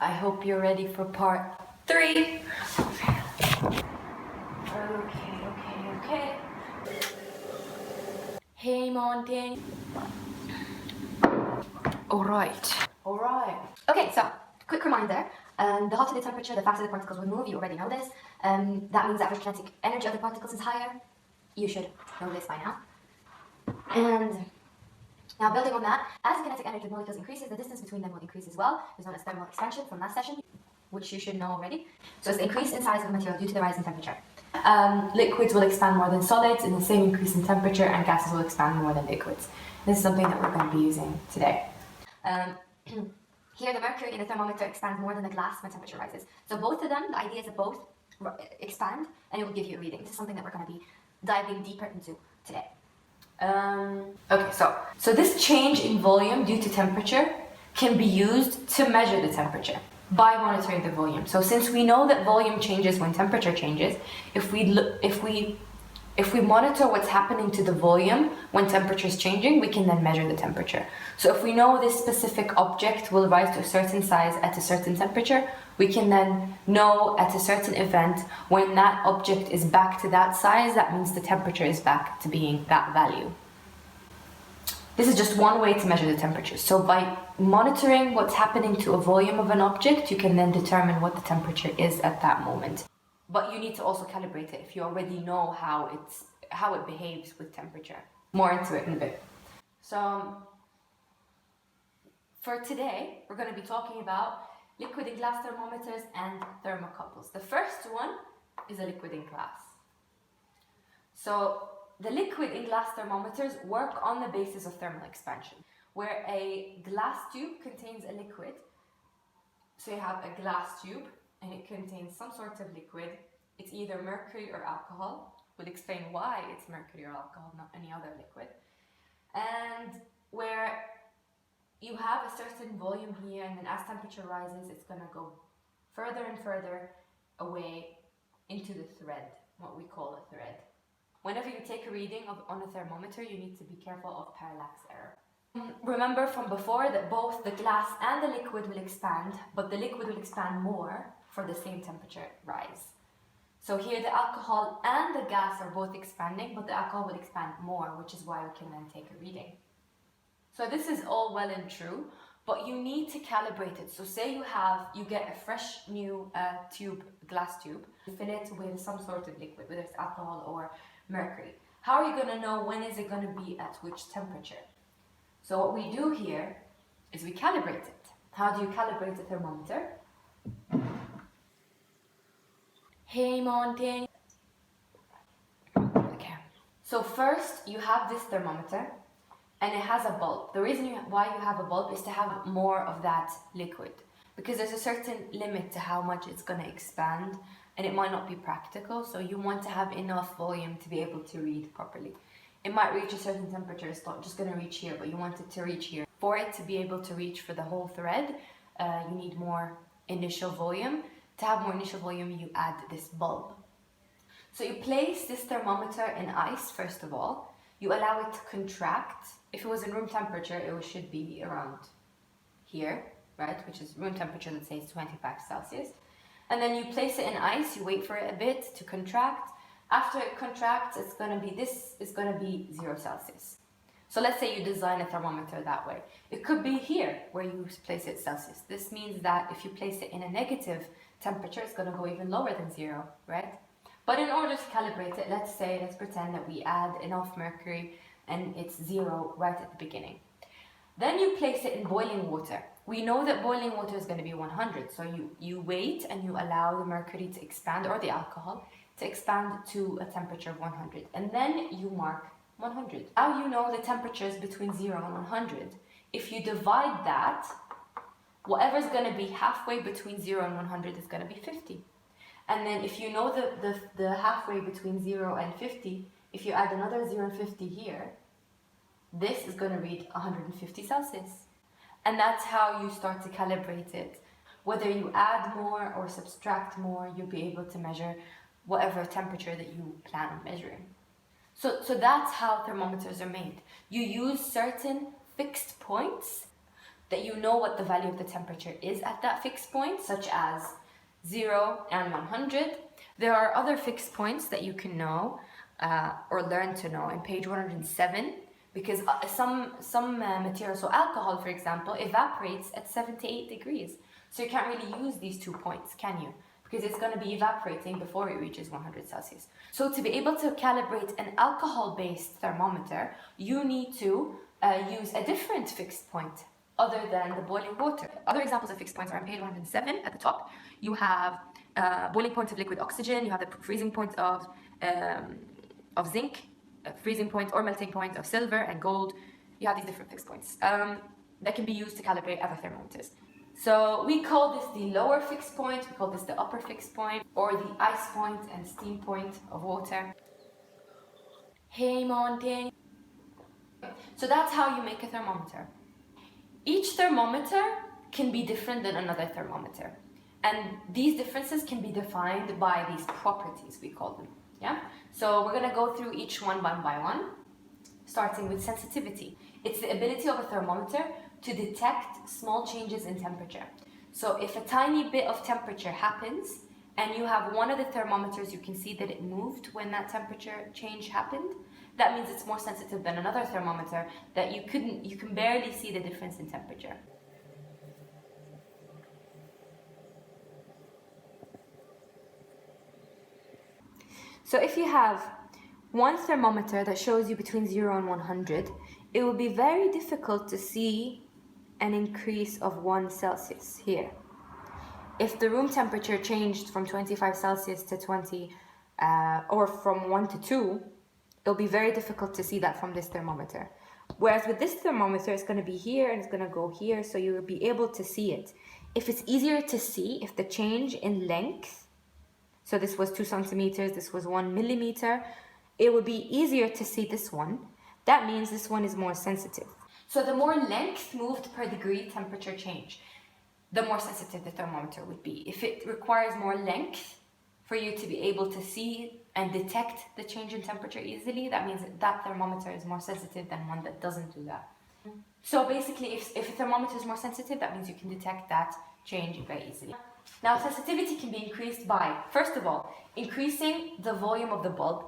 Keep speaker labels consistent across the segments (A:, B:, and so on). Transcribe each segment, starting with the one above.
A: I hope you're ready for part 3. Okay. Hey, Mountain. Alright.
B: Okay, so quick reminder, the hotter the temperature, the faster the particles will move. You already know this. That means that the kinetic energy of the particles is higher. You should know this by now. And now building on that, as the kinetic energy of molecules increases, the distance between them will increase as well. It's known as thermal expansion from last session, which you should know already. So it's the increase in size of the material due to the rise in temperature.
A: Liquids will expand more than solids in the same increase in temperature, and gases will expand more than liquids. This is something that we're going to be using today.
B: Here, the mercury in the thermometer expands more than the glass when temperature rises. So both of them, the idea is that both expand, and it will give you a reading. This is something that we're going to be diving deeper into today.
A: Okay, so this change in volume due to temperature can be used to measure the temperature by monitoring the volume. So since we know that volume changes when temperature changes, if we monitor what's happening to the volume when temperature is changing, we can then measure the temperature. So if we know this specific object will rise to a certain size at a certain temperature, we can then know at a certain event when that object is back to that size, that means the temperature is back to being that value. This is just one way to measure the temperature. So by monitoring what's happening to a volume of an object, you can then determine what the temperature is at that moment. But you need to also calibrate it if you already know how it behaves with temperature. More into it in a bit. So for today, we're going to be talking about liquid and glass thermometers and thermocouples. The first one is a liquid and glass. So the liquid and glass thermometers work on the basis of thermal expansion, where a glass tube contains a liquid. So you have a glass tube and it contains some sort of liquid. It's either mercury or alcohol. We'll explain why it's mercury or alcohol, not any other liquid. And where you have a certain volume here, and then as temperature rises, it's going to go further and further away into the thread, what we call a thread. Whenever you take a reading on a thermometer, you need to be careful of parallax error. Remember from before that both the glass and the liquid will expand, but the liquid will expand more for the same temperature rise. So here the alcohol and the gas are both expanding, but the alcohol will expand more, which is why we can then take a reading. So this is all well and true, but you need to calibrate it. So say you get a fresh new glass tube, you fill it with some sort of liquid, whether it's alcohol or mercury. How are you going to know when is it going to be at which temperature? So what we do here is we calibrate it. How do you calibrate a thermometer? Hey, Mountain. Okay. So first you have this thermometer and it has a bulb. The reason why you have a bulb is to have more of that liquid, because there's a certain limit to how much it's going to expand and it might not be practical. So you want to have enough volume to be able to read properly. It might reach a certain temperature, it's not just going to reach here, but you want it to reach here. For it to be able to reach for the whole thread, you need more initial volume. To have more initial volume, you add this bulb. So you place this thermometer in ice, first of all. You allow it to contract. If it was in room temperature, it should be around here, right? Which is room temperature, let's say it's 25 Celsius. And then you place it in ice, you wait for it a bit to contract. After it contracts, this is going to be 0 Celsius. So let's say you design a thermometer that way. It could be here where you place it Celsius. This means that if you place it in a negative temperature, it's going to go even lower than 0, right? But in order to calibrate it, let's pretend that we add enough mercury and it's 0 right at the beginning. Then you place it in boiling water. We know that boiling water is going to be 100, so you wait and you allow the mercury to expand, or the alcohol, to expand to a temperature of 100. And then you mark 100. Now you know the temperatures between 0 and 100. If you divide that, whatever's going to be halfway between 0 and 100 is going to be 50. And then if you know the halfway between 0 and 50, if you add another 0 and 50 here, this is going to read 150 Celsius. And that's how you start to calibrate it. Whether you add more or subtract more, you'll be able to measure whatever temperature that you plan on measuring. So that's how thermometers are made. You use certain fixed points that you know what the value of the temperature is at that fixed point, such as 0 and 100. There are other fixed points that you can know or learn to know in page 107, because some materials, so alcohol for example, evaporates at 78 degrees. So you can't really use these 2 points, can you? Because it's going to be evaporating before it reaches 100 Celsius. So to be able to calibrate an alcohol-based thermometer, you need to use a different fixed point other than the boiling water. Other examples of fixed points are on page 107 at the top. You have boiling point of liquid oxygen, you have the freezing point of zinc, freezing point or melting point of silver and gold. You have these different fixed points that can be used to calibrate other thermometers. So we call this the lower fixed point, we call this the upper fixed point, or the ice point and steam point of water. Hey mountain. So that's how you make a thermometer. Each thermometer can be different than another thermometer. And these differences can be defined by these properties, we call them. Yeah? So we're going to go through each one by one, starting with sensitivity. It's the ability of a thermometer to detect small changes in temperature. So if a tiny bit of temperature happens and you have one of the thermometers, you can see that it moved when that temperature change happened. That means it's more sensitive than another thermometer that you can barely see the difference in temperature. So if you have one thermometer that shows you between 0 and 100, it will be very difficult to see an increase of 1 Celsius here. If the room temperature changed from 25 Celsius to 20, or from 1 to 2, it'll be very difficult to see that from this thermometer. Whereas with this thermometer, it's going to be here and it's going to go here, so you will be able to see it. If it's easier to see, if the change in length, so this was 2 centimeters, this was 1 millimeter, it would be easier to see this one. That means this one is more sensitive. So the more length moved per degree temperature change, the more sensitive the thermometer would be. If it requires more length for you to be able to see and detect the change in temperature easily, that means that thermometer is more sensitive than one that doesn't do that. So basically, if a thermometer is more sensitive, that means you can detect that change very easily. Now, sensitivity can be increased by, first of all, increasing the volume of the bulb.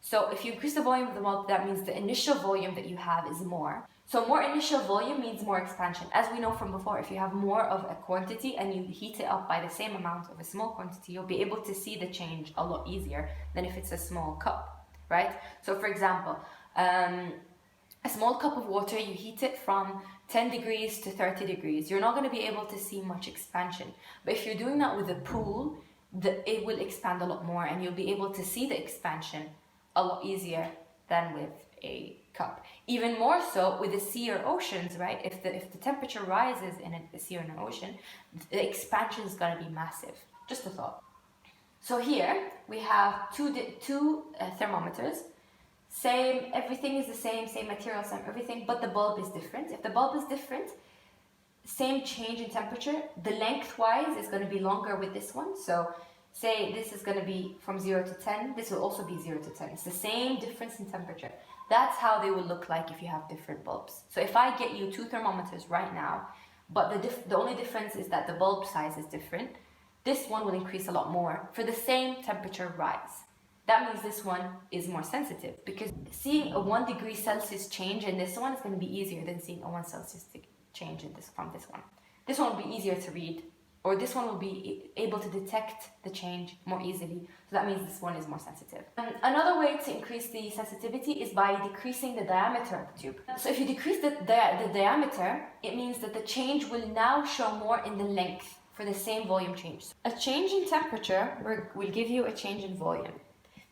A: So if you increase the volume of the bulb, that means the initial volume that you have is more. So more initial volume means more expansion. As we know from before, if you have more of a quantity and you heat it up by the same amount of a small quantity, you'll be able to see the change a lot easier than if it's a small cup, right? So for example, a small cup of water, you heat it from 10 degrees to 30 degrees. You're not going to be able to see much expansion. But if you're doing that with a pool, it will expand a lot more and you'll be able to see the expansion a lot easier than with a cup. Even more so with the sea or oceans, right? If the temperature rises in a sea or an ocean, the expansion is going to be massive. Just a thought. So here we have two thermometers. Same, everything is the same material, same everything, but the bulb is different. If the bulb is different, same change in temperature, the lengthwise is going to be longer with this one. So say this is going to be from 0 to 10, this will also be 0 to 10. It's the same difference in temperature. That's how they will look like if you have different bulbs. So if I get you 2 thermometers right now, but the only difference is that the bulb size is different, this one will increase a lot more for the same temperature rise. That means this one is more sensitive, because seeing a 1 degree Celsius change in this one is going to be easier than seeing a 1 Celsius change in from this one. This one will be easier to read, or this one will be able to detect the change more easily. So that means this one is more sensitive. And another way to increase the sensitivity is by decreasing the diameter of the tube. So if you decrease the diameter, it means that the change will now show more in the length for the same volume change. A change in temperature will give you a change in volume.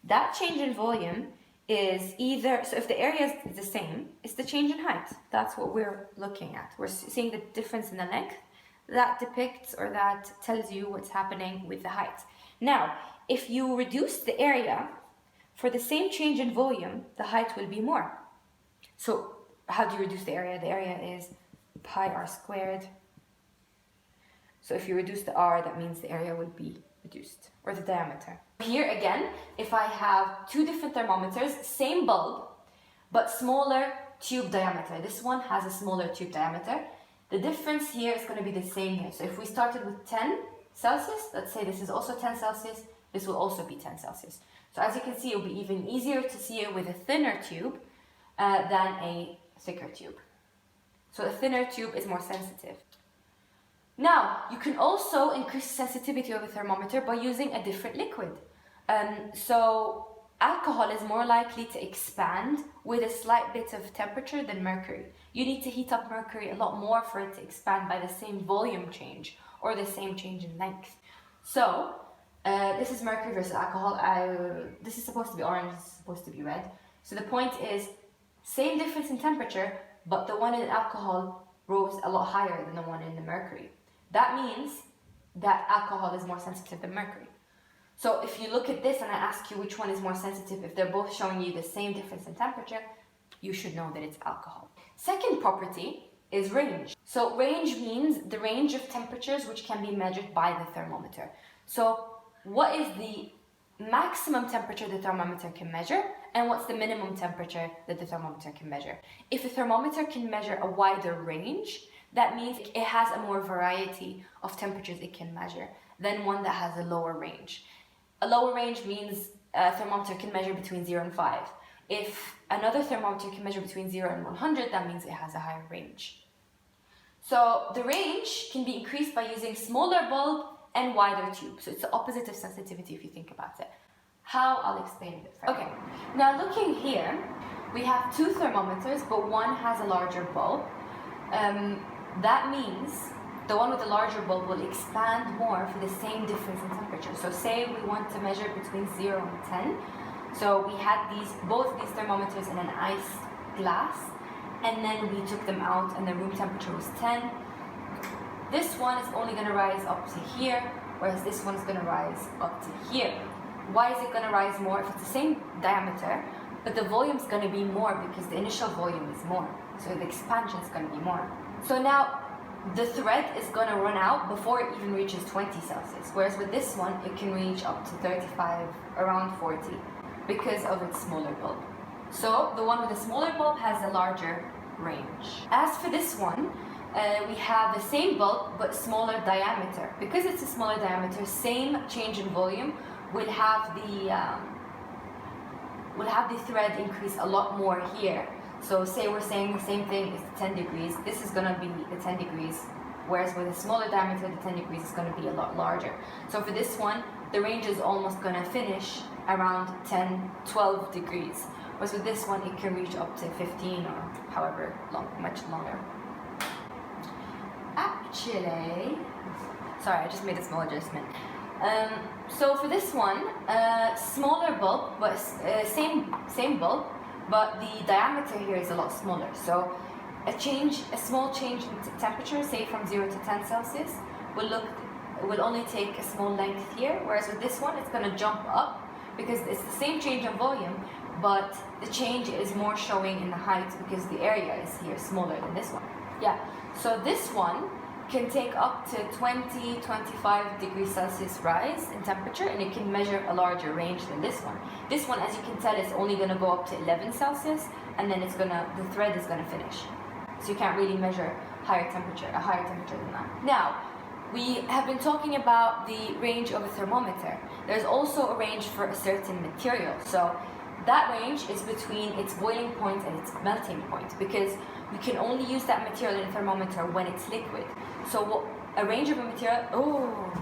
A: That change in volume is either, so if the area is the same, it's the change in height. That's what we're looking at. We're seeing the difference in the length. That depicts, or that tells you what's happening with the height. Now, if you reduce the area, for the same change in volume, the height will be more. So how do you reduce the area? The area is pi r squared. So if you reduce the r, that means the area will be reduced, or the diameter. Here again, if I have 2 different thermometers, same bulb, but smaller tube diameter. This one has a smaller tube diameter. The difference here is going to be the same here. So if we started with 10 Celsius, let's say this is also 10 Celsius, this will also be 10 Celsius. So as you can see, it will be even easier to see it with a thinner tube than a thicker tube. So a thinner tube is more sensitive. Now, you can also increase the sensitivity of a thermometer by using a different liquid. So alcohol is more likely to expand with a slight bit of temperature than mercury. You need to heat up mercury a lot more for it to expand by the same volume change or the same change in length. So this is mercury versus alcohol. This is supposed to be orange, this is supposed to be red. So the point is, same difference in temperature, but the one in alcohol rose a lot higher than the one in the mercury. That means that alcohol is more sensitive than mercury. So if you look at this and I ask you which one is more sensitive, if they're both showing you the same difference in temperature, you should know that it's alcohol. Second property is range. So range means the range of temperatures which can be measured by the thermometer. So what is the maximum temperature the thermometer can measure, and what's the minimum temperature that the thermometer can measure? If a thermometer can measure a wider range, that means it has a more variety of temperatures it can measure than one that has a lower range. A lower range means a thermometer can measure between 0 and 5. If another thermometer can measure between 0 and 100, that means it has a higher range. So the range can be increased by using smaller bulb and wider tube. So it's the opposite of sensitivity if you think about it. How? I'll explain it further. Okay, now looking here, we have two thermometers, but one has a larger bulb. That means the one with the larger bulb will expand more for the same difference in temperature. So say we want to measure between 0 and 10. So we had both these thermometers in an ice glass, and then we took them out and the room temperature was 10. This one is only going to rise up to here, whereas this one is going to rise up to here. Why is it going to rise more? If it's the same diameter, but the volume is going to be more because the initial volume is more. So the expansion is going to be more. So now the thread is going to run out before it even reaches 20 Celsius, whereas with this one it can reach up to 35, around 40, because of its smaller bulb. So the one with the smaller bulb has a larger range. As for this one, we have the same bulb but smaller diameter. Because it's a smaller diameter, same change in volume will have the thread increase a lot more here. So say we're saying the same thing is 10 degrees, this is going to be the 10 degrees, whereas with a smaller diameter, the 10 degrees is going to be a lot larger. So for this one, the range is almost going to finish around 10, 12 degrees. Whereas with this one, it can reach up to 15 or however long, much longer. Actually, sorry, I just made a small adjustment. So for this one, smaller bulb, but same bulb, but the diameter here is a lot smaller. So a small change in temperature, say from 0 to 10 Celsius, will only take a small length here, whereas with this one, it's going to jump up because it's the same change in volume, but the change is more showing in the height because the area is here smaller than this one. Yeah, so this one can take up to 20, 25 degrees Celsius rise in temperature, and it can measure a larger range than this one. This one, as you can tell, is only going to go up to 11 Celsius, and then the thread is going to finish. So you can't really measure a higher temperature than that. Now, we have been talking about the range of a thermometer. There's also a range for a certain material. So that range is between its boiling point and its melting point, because we can only use that material in a thermometer when it's liquid. So a range of a material,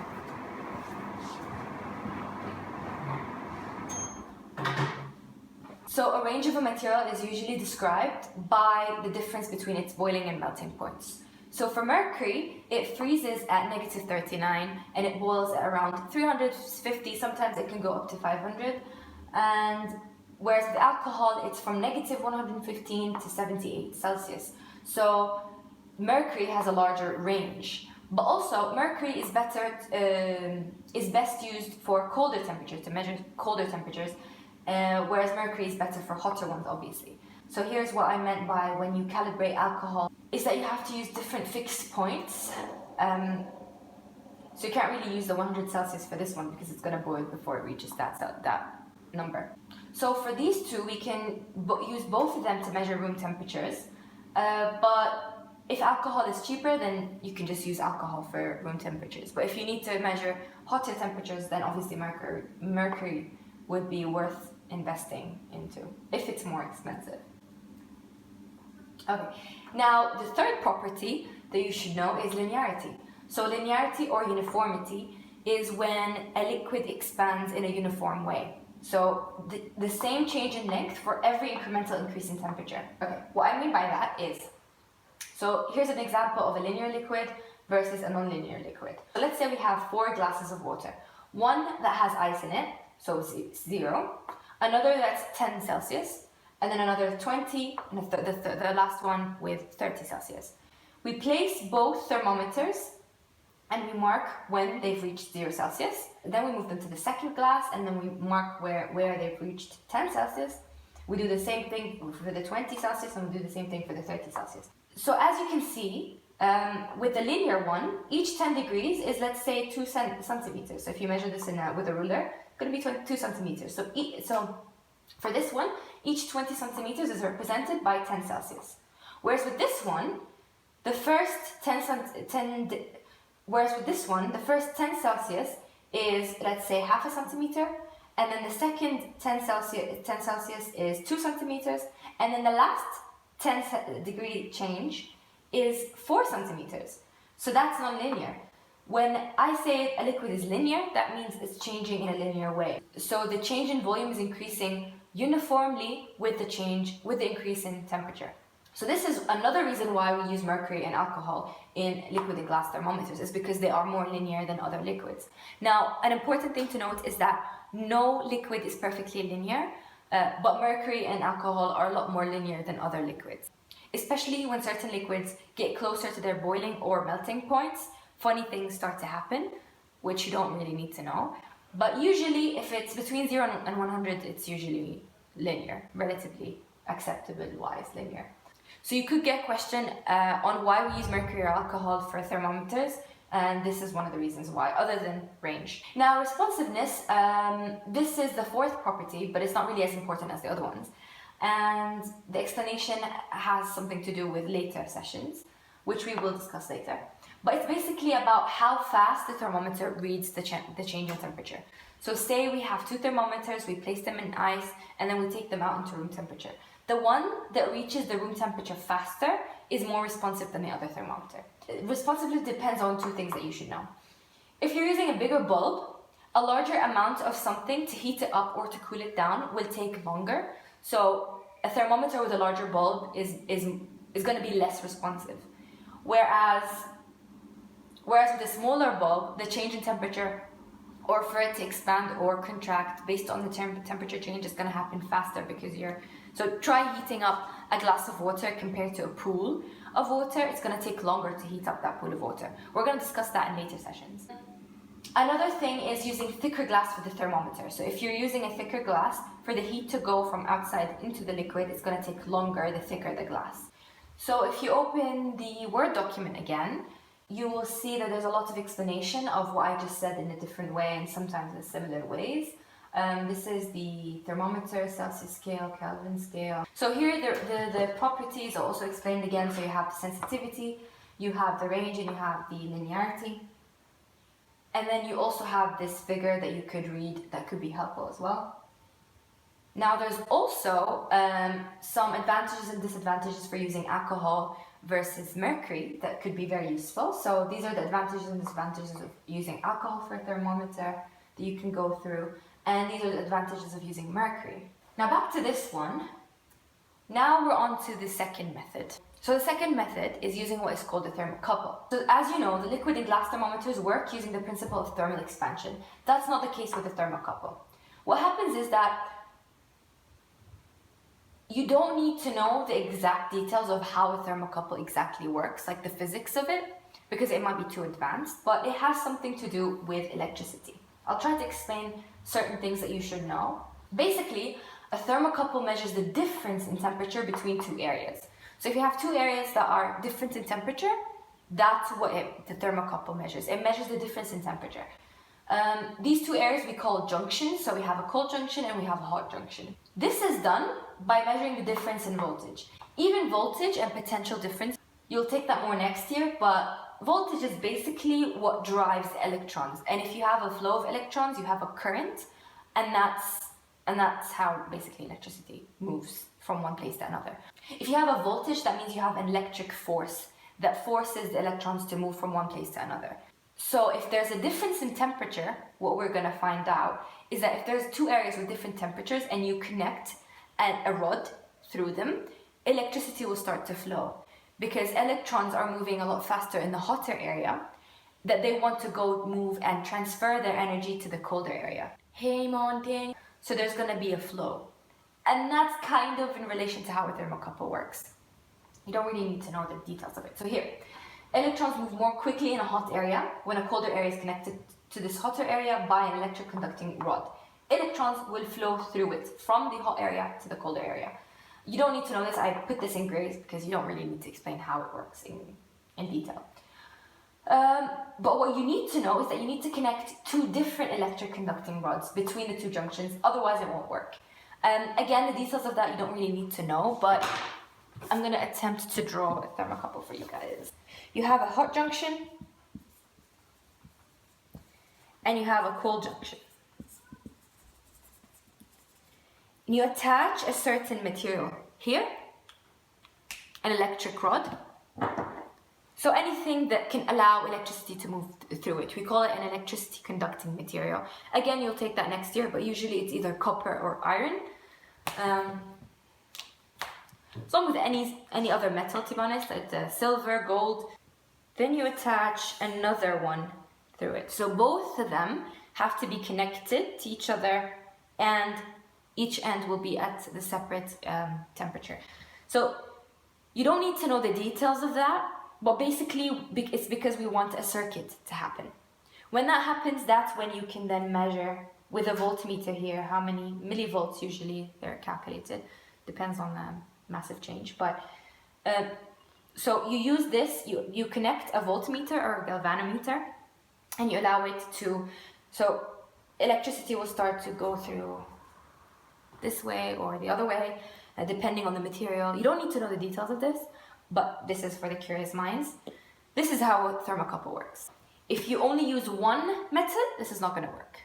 A: So a range of a material is usually described by the difference between its boiling and melting points. So for mercury, it freezes at negative 39 and it boils at around 350, sometimes it can go up to 500. And whereas with alcohol, it's from negative 115 to 78 Celsius. So mercury has a larger range. But also, mercury is best used for colder temperatures, to measure colder temperatures, whereas mercury is better for hotter ones, obviously. So here's what I meant by when you calibrate alcohol, is that you have to use different fixed points. So you can't really use the 100 Celsius for this one because it's going to boil before it reaches that number. So for these two, we can use both of them to measure room temperatures, but If alcohol is cheaper, then you can just use alcohol for room temperatures. But if you need to measure hotter temperatures, then obviously mercury would be worth investing into if it's more expensive. Okay, now the third property that you should know is linearity. So linearity or uniformity is when a liquid expands in a uniform way. So the same change in length for every incremental increase in temperature. Okay, what I mean by that is, so here's an example of a linear liquid versus a non-linear liquid. So let's say we have 4 glasses of water. One that has ice in it, so 0. Another that's 10 Celsius. And then another 20, and the last one with 30 Celsius. We place both thermometers and we mark when they've reached 0 Celsius. Then we move them to the second glass and then we mark where they've reached 10 Celsius. We do the same thing for the 20 Celsius and we do the same thing for the 30 Celsius. So as you can see, with the linear one, each 10 degrees is, let's say, 2 centimeters. So if you measure this with a ruler, it's going to be 2 centimeters. So for this one, each 20 centimeters is represented by 10 Celsius. Whereas with this one, the first 10 Celsius is, let's say, half a centimeter, and then the second 10 Celsius is 2 centimeters, and then the last 10 degree change is 4 centimeters. So that's non-linear. When I say a liquid is linear, that means it's changing in a linear way. So the change in volume is increasing uniformly with the increase in temperature. So this is another reason why we use mercury and alcohol in liquid and glass thermometers, is because they are more linear than other liquids. Now, an important thing to note is that no liquid is perfectly linear, but mercury and alcohol are a lot more linear than other liquids. Especially when certain liquids get closer to their boiling or melting points, funny things start to happen, which you don't really need to know. But usually, if it's between 0 and 100, it's usually linear, relatively acceptable-wise linear. So you could get a question on why we use mercury or alcohol for thermometers, and this is one of the reasons why, other than range. Now, responsiveness, this is the fourth property, but it's not really as important as the other ones. And the explanation has something to do with later sessions, which we will discuss later. But it's basically about how fast the thermometer reads the change in temperature. So say we have 2 thermometers, we place them in ice, and then we take them out into room temperature. The one that reaches the room temperature faster is more responsive than the other thermometer. Responsiveness depends on 2 things that you should know. If you're using a bigger bulb, a larger amount of something to heat it up or to cool it down will take longer. So a thermometer with a larger bulb is going to be less responsive. Whereas with a smaller bulb, the change in temperature, or for it to expand or contract based on the temperature change, is going to happen faster because so try heating up a glass of water compared to a pool of water. It's going to take longer to heat up that pool of water. We're going to discuss that in later sessions. Another thing is using thicker glass for the thermometer. So if you're using a thicker glass, for the heat to go from outside into the liquid, it's going to take longer the thicker the glass. So if you open the Word document again, you will see that there's a lot of explanation of what I just said in a different way and sometimes in similar ways. This is the thermometer, Celsius scale, Kelvin scale. So here the properties are also explained again. So you have the sensitivity, you have the range, and you have the linearity. And then you also have this figure that you could read that could be helpful as well. Now there's also some advantages and disadvantages for using alcohol versus mercury that could be very useful. So these are the advantages and disadvantages of using alcohol for a thermometer that you can go through. And these are the advantages of using mercury. Now back to this one. Now we're on to the second method. So the second method is using what is called the thermocouple. So as you know, the liquid and glass thermometers work using the principle of thermal expansion. That's not the case with the thermocouple. What happens is that you don't need to know the exact details of how a thermocouple exactly works, like the physics of it, because it might be too advanced, but it has something to do with electricity. I'll try to explain certain things that you should know. Basically, a thermocouple measures the difference in temperature between 2 areas. So if you have 2 areas that are different in temperature, that's what the thermocouple measures. It measures the difference in temperature. These 2 areas we call junctions. So we have a cold junction and we have a hot junction. This is done by measuring the difference in voltage. Even voltage and potential difference You'll take that more next year, but voltage is basically what drives electrons. And if you have a flow of electrons, you have a current, and that's how basically electricity moves from one place to another. If you have a voltage, that means you have an electric force that forces the electrons to move from one place to another. So if there's a difference in temperature, what we're going to find out is that if there's two areas with different temperatures and you connect a rod through them, electricity will start to flow. Because electrons are moving a lot faster in the hotter area, that they want to go move and transfer their energy to the colder area. Hey, Montaigne. So there's going to be a flow. And that's kind of in relation to how a thermocouple works. You don't really need to know the details of it. So here, electrons move more quickly in a hot area when a colder area is connected to this hotter area by an electric conducting rod. Electrons will flow through it from the hot area to the colder area. You don't need to know this. I put this in grays because you don't really need to explain how it works in detail. But what you need to know is that you need to connect two different electric conducting rods between the two junctions, otherwise it won't work. Again, the details of that you don't really need to know, but I'm going to attempt to draw a thermocouple for you guys. You have a hot junction and you have a cold junction. You attach a certain material here, an electric rod. So anything that can allow electricity to move through it. We call it an electricity conducting material. Again, you'll take that next year, but usually it's either copper or iron. Along with any other metal, to be honest, like silver, gold. Then you attach another one through it. So both of them have to be connected to each other, and each end will be at the separate temperature. So you don't need to know the details of that, but basically it's because we want a circuit to happen. When that happens, that's when you can then measure with a voltmeter here how many millivolts usually they're calculated. Depends on the massive change. But so you use this, you connect a voltmeter or a galvanometer, and you allow it to, so electricity will start to go through this way or the other way, depending on the material. You don't need to know the details of this, but this is for the curious minds. This is how a thermocouple works. If you only use one method, this is not going to work.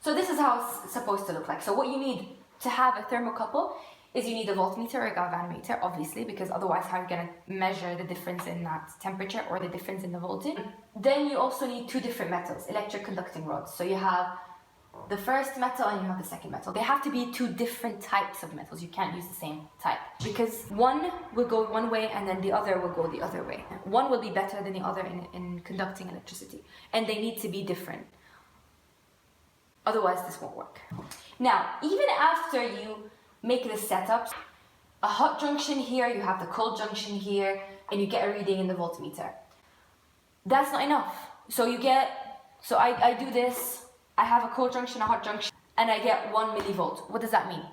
A: So this is how it's supposed to look like. So what you need to have a thermocouple is you need a voltmeter or a galvanometer, obviously, because otherwise how are you going to measure the difference in that temperature or the difference in the voltage? Then you also need two different metals, electric conducting rods. So you have the first metal and you have the second metal. They have to be two different types of metals. You can't use the same type because one will go one way and then the other will go the other way. One will be better than the other in conducting electricity, and they need to be different. Otherwise, this won't work. Now, even after you make the setup, a hot junction here, you have the cold junction here, and you get a reading in the voltmeter. That's not enough. So I do this. I have a cold junction, a hot junction, and I get 1 millivolt. What does that mean?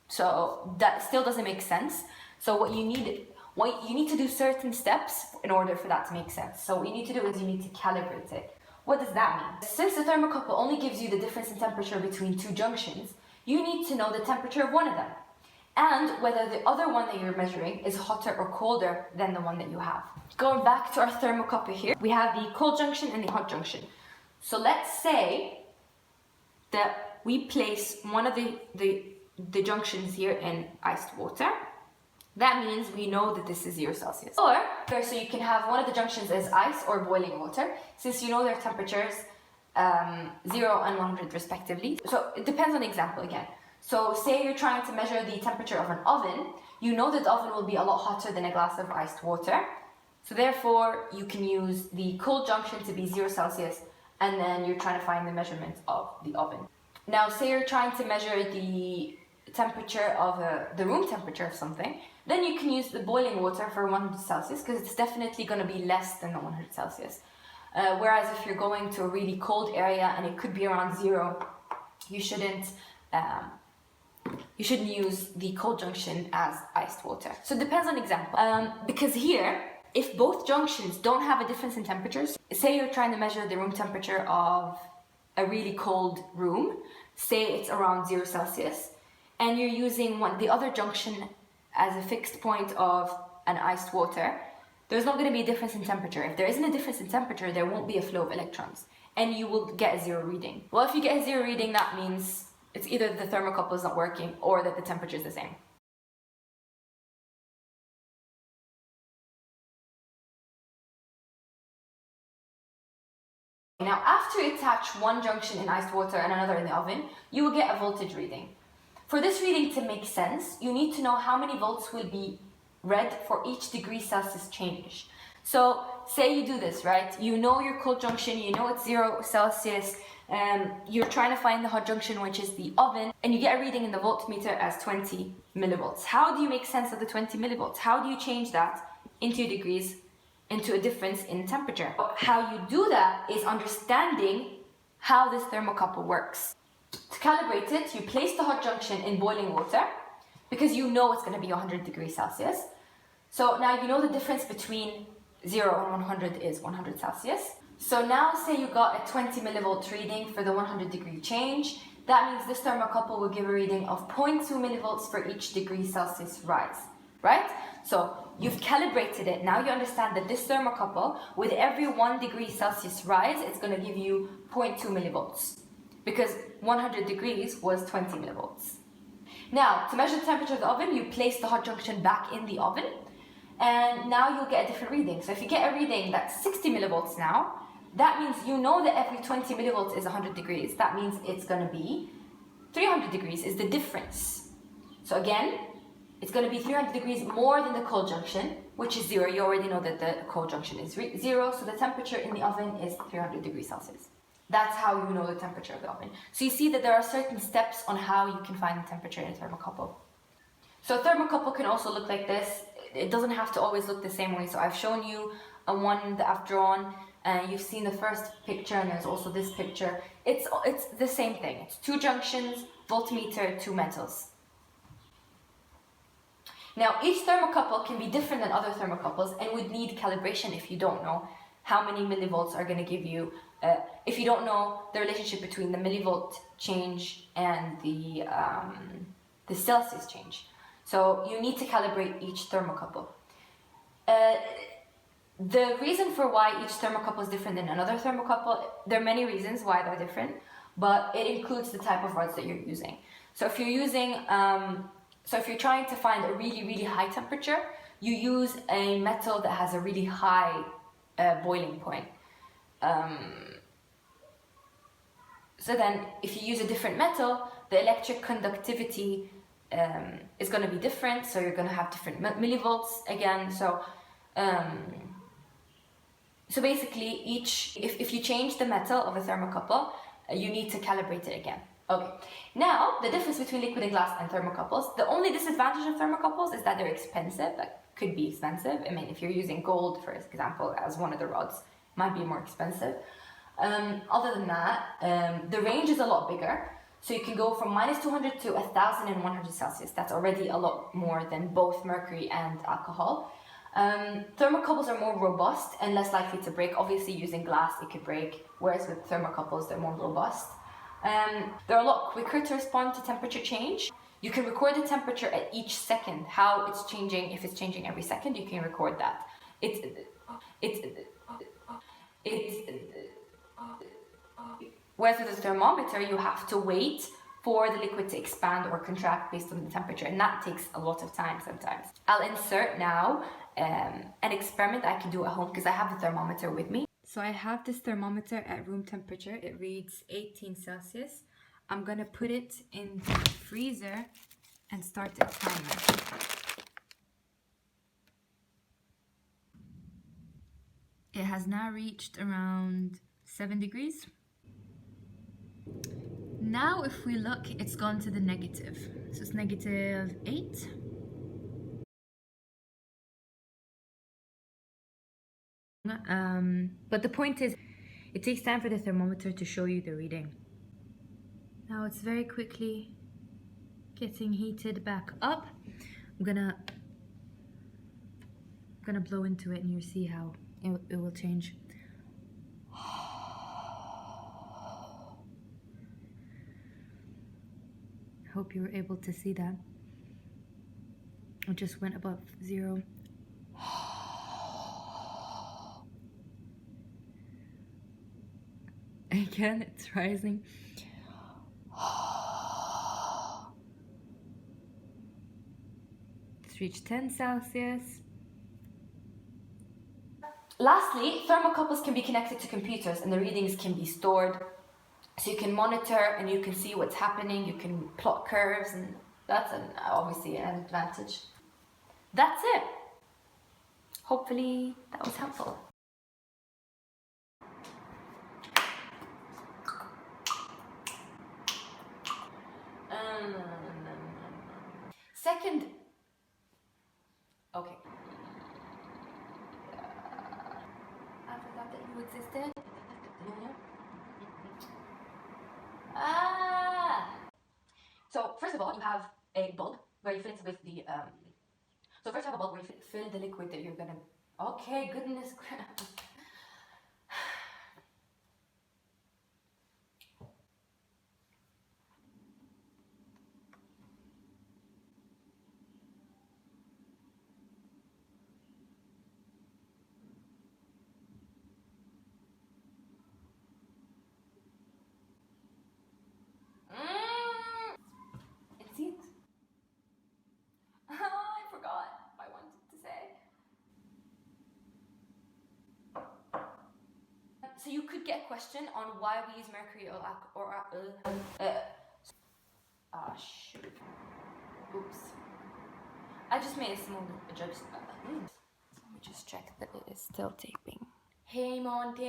A: So that still doesn't make sense. So what you need to do certain steps in order for that to make sense. So what you need to do is you need to calibrate it. What does that mean? Since the thermocouple only gives you the difference in temperature between two junctions, you need to know the temperature of one of them and whether the other one that you're measuring is hotter or colder than the one that you have. Going back to our thermocouple here, we have the cold junction and the hot junction. So let's say that we place one of the junctions here in iced water. That means we know that this is 0 Celsius. Or, so you can have one of the junctions as ice or boiling water, since you know their temperatures 0 and 100 respectively. So it depends on the example again. So say you're trying to measure the temperature of an oven, you know that the oven will be a lot hotter than a glass of iced water. So therefore, you can use the cold junction to be 0 Celsius, and then you're trying to find the measurement of the oven. Now, say you're trying to measure the temperature of the room temperature of something, then you can use the boiling water for 100 Celsius because it's definitely going to be less than the 100 Celsius. Whereas if you're going to a really cold area and it could be around 0, you shouldn't use the cold junction as iced water. So it depends on the example. Because here, if both junctions don't have a difference in temperatures, say you're trying to measure the room temperature of a really cold room, say it's around 0 Celsius, and you're using the other junction as a fixed point of and iced water, there's not going to be a difference in temperature. If there isn't a difference in temperature, there won't be a flow of electrons, and you will get a zero reading. Well, if you get a zero reading, that means it's either the thermocouple is not working or that the temperature is the same. Now, after you attach one junction in iced water and another in the oven, you will get a voltage reading. For this reading to make sense, you need to know how many volts will be read for each degree Celsius change. So, say you do this, right? You know your cold junction, you know it's 0 Celsius, you're trying to find the hot junction, which is the oven, and you get a reading in the voltmeter as 20 millivolts. How do you make sense of the 20 millivolts? How do you change that into degrees, into a difference in temperature? How you do that is understanding how this thermocouple works. To calibrate it, you place the hot junction in boiling water because you know it's going to be 100 degrees Celsius. So now you know the difference between 0 and 100 is 100 Celsius. So now say you got a 20 millivolt reading for the 100 degree change. That means this thermocouple will give a reading of 0.2 millivolts for each degree Celsius rise, right? So you've calibrated it. Now you understand that this thermocouple, with every 1 degree Celsius rise, it's going to give you 0.2 millivolts because 100 degrees was 20 millivolts. Now, to measure the temperature of the oven, you place the hot junction back in the oven, and now you'll get a different reading. So if you get a reading that's 60 millivolts now, that means you know that every 20 millivolts is 100 degrees. That means it's going to be 300 degrees is the difference. So again, it's going to be 300 degrees more than the cold junction, which is 0. You already know that the cold junction is 0, so the temperature in the oven is 300 degrees Celsius. That's how you know the temperature of the oven. So you see that there are certain steps on how you can find the temperature in a thermocouple. So a thermocouple can also look like this. It doesn't have to always look the same way. So I've shown you one that I've drawn, and you've seen the first picture, and there's also this picture. It's the same thing. It's 2 junctions, voltmeter, 2 metals. Now, each thermocouple can be different than other thermocouples and would need calibration if you don't know how many millivolts are going to give you, if you don't know the relationship between the millivolt change and the Celsius change. So you need to calibrate each thermocouple. The reason for why each thermocouple is different than another thermocouple, there are many reasons why they're different, but it includes the type of rods that you're using. So if you're using, if you're trying to find a really, really high temperature, you use a metal that has a really high boiling point. So then if you use a different metal, the electric conductivity is going to be different, so you're going to have different millivolts again. So basically, if you change the metal of a thermocouple, you need to calibrate it again. Okay, now the difference between liquid and glass and thermocouples. The only disadvantage of thermocouples is that they're expensive. That could be expensive. I mean, if you're using gold, for example, as one of the rods, it might be more expensive. Other than that, the range is a lot bigger. So you can go from -200 to 1,100 Celsius. That's already a lot more than both mercury and alcohol. Thermocouples are more robust and less likely to break. Obviously, using glass, it could break, whereas with thermocouples, they're more robust. They're a lot quicker to respond to temperature change. You can record the temperature at each second, how it's changing. If it's changing every second, you can record that. Whereas with a thermometer, you have to wait for the liquid to expand or contract based on the temperature, and that takes a lot of time sometimes. I'll insert now an experiment I can do at home because I have the thermometer with me. So I have this thermometer at room temperature. It reads 18 Celsius. I'm gonna put it in the freezer and start the timer. It has now reached around 7 degrees. Now if we look, it's gone to the negative. So it's -8. But the point is, it takes time for the thermometer to show you the reading. Now it's very quickly getting heated back up. I'm gonna blow into it and you'll see how it will change. Hope you were able to see that. It just went above 0. Again, it's rising. It's reached 10 Celsius. Lastly, thermocouples can be connected to computers and the readings can be stored. So you can monitor and you can see what's happening, you can plot curves, and that's obviously an advantage. That's it. Hopefully that was helpful. Second, okay. I forgot that you existed. So first of all, you have a bulb where you fill it with the. So first you have a bulb where you fill the liquid that you're gonna. Okay, goodness. It's it. I forgot what I wanted to say. So you could get a question on why we use mercury shoot. Oops. I just made a small adjustment. Let me just check that it is still taping. Hey, Monty.